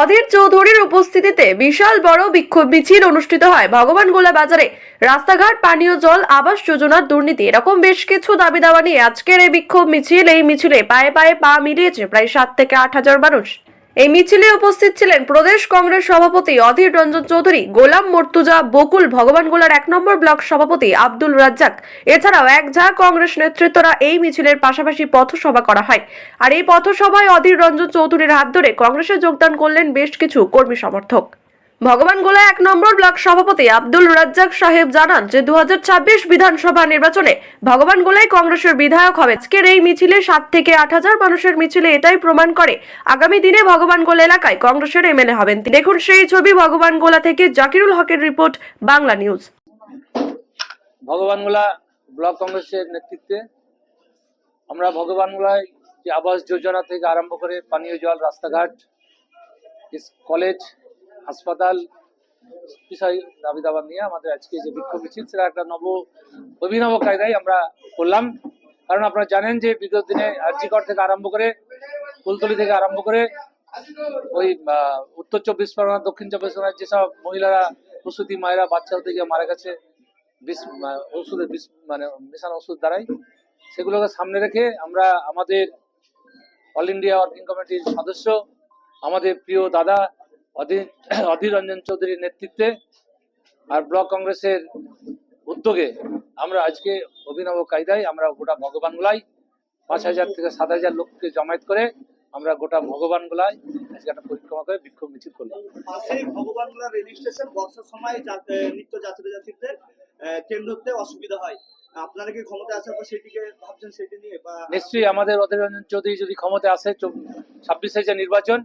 অধীর চৌধুরীর উপস্থিতিতে বিশাল বড় বিক্ষোভ মিছিল অনুষ্ঠিত হয় ভগবানগোলা বাজারে। রাস্তাঘাট, পানীয় জল, আবাস যোজনার দুর্নীতি, এরকম বেশ কিছু দাবি দাওয়া নিয়ে আজকের এই বিক্ষোভ মিছিল। এই মিছিলে পায়ে পায়ে পা মিলিয়েছে প্রায় 7 থেকে 8 হাজার মানুষ। এই মিছিলে উপস্থিত ছিলেন প্রদেশ কংগ্রেস সভাপতি অধীর রঞ্জন চৌধুরী, গোলাম মর্তুজা বকুল, ভগবানগোলার 1 নম্বর ব্লক সভাপতি আব্দুল রাজ্জাক। এছাড়াও এক ঝাঁক কংগ্রেস নেতৃত্বরা এই মিছিলের পাশাপাশি পথসভা করা হয়। আর এই পথসভায় অধীর রঞ্জন চৌধুরীর হাত ধরে কংগ্রেসে যোগদান করলেন বেশ কিছু কর্মী সমর্থক। ভগবানগোলা 1 নম্বর ব্লক সভাপতি আব্দুল রাজ্জাক সাহেব জানান যে 2026 বিধানসভা নির্বাচনে ভগবানগোলায় কংগ্রেসের বিধায়ক হবে। আজকের এই মিছিলে 7 থেকে 8 হাজার মানুষের মিছিলে এটাই প্রমাণ করে আগামী দিনে ভগবানগোলা এলাকায় কংগ্রেসের এমএলএ হবেন। দেখুন সেই ছবি। ভগবানগোলা থেকে জাকিরুল হকের রিপোর্ট, বাংলা নিউজ। ভগবানগোলা ব্লক কংগ্রেসের নেতৃত্বে আমরা ভগবানগোলায় যে আবাস যোজনা থেকে আরম্ভ করে পানীয় জল, রাস্তাঘাট, কলেজ, হাসপাতাল বিষয় দাবি দাবা নিয়ে আমাদের আজকে যে বিক্ষোভ মিছিল, সেটা একটা অভিনব কায়দায় আমরা করলাম। কারণ আপনারা জানেন যে বিগত দিনে আরজিকর থেকে আরম্ভ করে ফুলতলি থেকে আরম্ভ করে ওই উত্তর 24 পরগনা, দক্ষিণ 24 পরগনার যেসব মহিলারা, প্রসূতি মায়েরা বাচ্চা হতে গিয়ে মারা গেছে মিশানো ওষুধ দ্বারাই, সেগুলোকে সামনে রেখে আমরা আমাদের অল ইন্ডিয়া ওয়ার্কিং কমিটির সদস্য, আমাদের প্রিয় দাদা অধীর রঞ্জন চৌধুরীর নেতৃত্বে আর ব্লক কংগ্রেসের উদ্যোগে আমরা আজকে অভিনব কায়দায় আমরা গোটা ভগবানগোলায় 5,000 থেকে 7,000 লোককে জমায়েত করে আমরা গোটা ভগবানগোলায় আজকে একটা পরিক্রমা করে বিক্ষোভ মিছিল করলাম। ভগবানগোলা রেল স্টেশন বর্ষার সময় নিত্য যাত্রীদের ট্রেন ধরতে অসুবিধা হয়। আপনারা কি ক্ষমতা আসার পর সেটিকে ভাবছেন, সেটি নিয়ে? নিশ্চয়ই আমাদের অধীর রঞ্জন চৌধুরী যদি ক্ষমতা আসে, 26-এর যে নির্বাচন,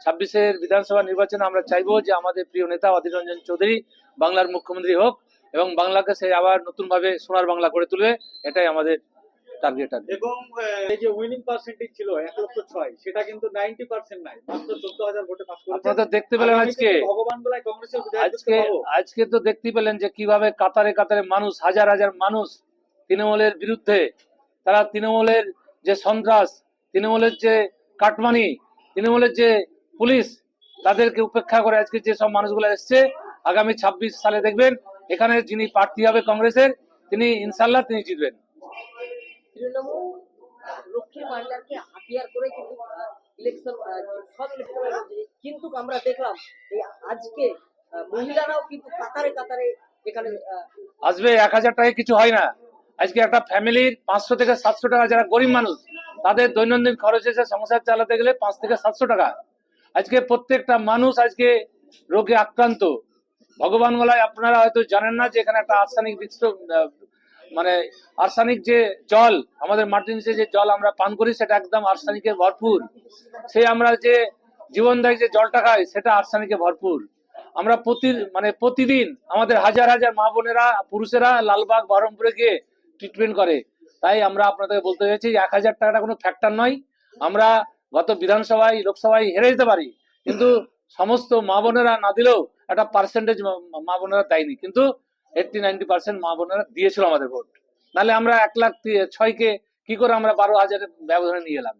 26-এর বিধানসভা নির্বাচনে আমরা চাইবো যে আমাদের প্রিয় নেতা অধীর রঞ্জন চৌধুরী বাংলার মুখ্যমন্ত্রী হোক এবং বাংলাকে সে আবার নতুন ভাবে সোনার বাংলা করে তুলবে, এটাই আমাদের টার্গেট। এবং এই যে উইনিং পার্সেন্টেজ ছিল 1,06,000, সেটা কিন্তু 90% নাই, মাত্র 14,000 ভোটে পাস করেছে। আপনারা তো দেখতে পেলেন আজকে ভগবানগোলায় কংগ্রেসের আজকে তো দেখতেই পেলেন যে কিভাবে কাতারে কাতারে মানুষ, হাজার হাজার মানুষ তৃণমূলের বিরুদ্ধে, তারা তৃণমূলের যে সন্ত্রাস, তৃণমূলের যে কাটমানি, তৃণমূলের যে পুলিশ, তাদেরকে উপেক্ষা করে আজকে যে সব মানুষগুলো এসছে, আগামী 26 সালে দেখবেন এখানে যিনি প্রার্থী হবে কংগ্রেসের, তিনি ইনশাল্লাহ তিনি জিতবেন। তৃণমূল লক্ষ্মীর ভান্ডারকে হাতিয়ার করে কিন্তু ইলেকশন, সব ইলেকশন, কিন্তু আমরা দেখলাম এই আজকে মহিলারাও কিন্তু কাতারে কাতারে এখানে আসবে। 1,000 টাকায় কিছু হয় না। আজকে একটা ফ্যামিলির 500 থেকে 700 টাকা, যারা গরিব মানুষ, তাদের দৈনন্দিন খরচ এসে সংসার চালাতে গেলে 5 থেকে 700 টাকা। আজকে প্রত্যেকটা মানুষ আজকে রোগে আক্রান্ত। ভগবানগোলায় আপনারা হয়তো জানেন না যে এখানে একটা আর্সেনিক আর্সেনিক যে জল, আমাদের মাটির নিচে যে জল আমরা পান করি, সেটা একদম আর্সেনিকে ভরপুর। সেই আমরা যে জীবনদায়ী যে জলটা খাই, সেটা আর্সেনিকে ভরপুর। আমরা প্রতিদিন আমাদের হাজার হাজার মা বোনেরা, পুরুষেরা লালবাগ, বহরমপুরে গিয়ে ট্রিটমেন্ট করে। তাই আমরা আপনাদের বলতে চাইছি 1,000 টাকাটা কোনো ফ্যাক্টর নয়। আমরা গত বিধানসভায়, লোকসভায় হেরে যেতে পারি, কিন্তু সমস্ত মা বোনেরা না দিলেও একটা পার্সেন্টেজ মা বোনেরা দেয়নি, কিন্তু 80-90% মা বোনেরা দিয়েছিল আমাদের ভোট। নাহলে আমরা 1,06,000 কি করে আমরা 12,000 ব্যবধানে নিয়ে এলাম।